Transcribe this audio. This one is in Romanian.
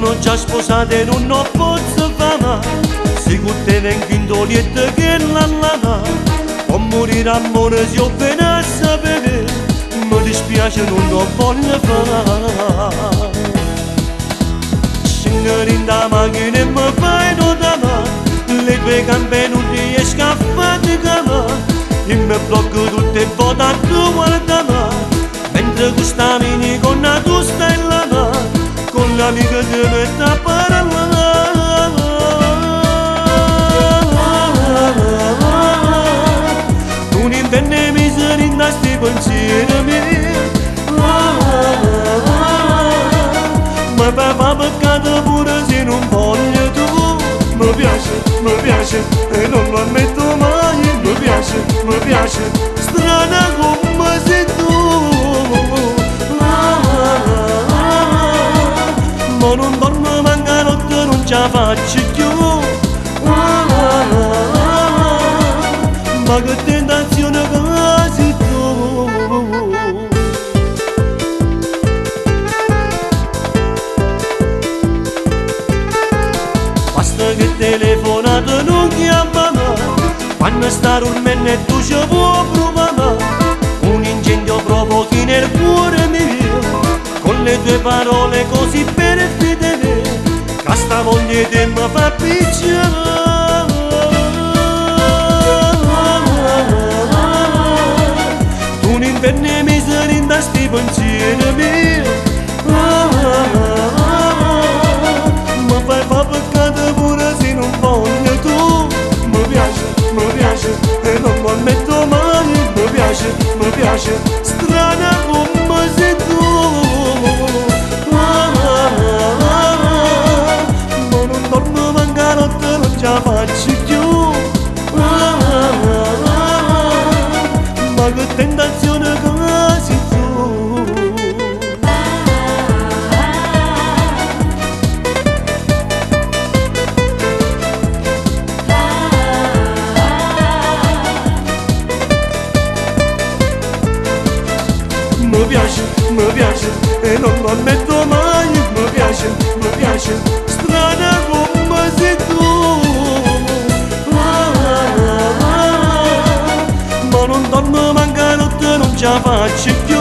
sono già sposata e non ho posso fare. Sigur te vengo lieto che la può morire amore se io vengo a sapere. Mi dispiace non lo voglio fare. Scendere in da macchina e mi fai notare le tue gambe non riesco a faticare. E mi blocco tutte le volte a tu guardare, mentre questa mini gonna tu stai là con l'amica che mi sta parlando. Un inverno mi sono in sti pensieri miei, ma fa peccato pure se non voglio tu. Mi piace e non lo ammetto mai. Mi piace, strana come sei tu. Ma non dormo manca notte, non ce la faccio più. Ma che tentazione che sei tu. Basta che telefonate non chiamano, quando sta dormendo e tu ci puoi provare. Un incendio provochi nel cuore mio, con le tue parole così perfide, che sta voglia te mi fa picchiare. Un inverno mi sono in sti pensieri miei, ma fai fa peccato pure se non voglio tu. Mi piace e non lo ammetto mai. Mi piace, strana come sei tu. Ma non dormo manca notte, non ce la faccio più. Ma che tentazione che sei tu. Mi piace e non lo ammetto mai. Mi piace, strana come sei tu. Ma non dormo manca notte, non ce la faccio più.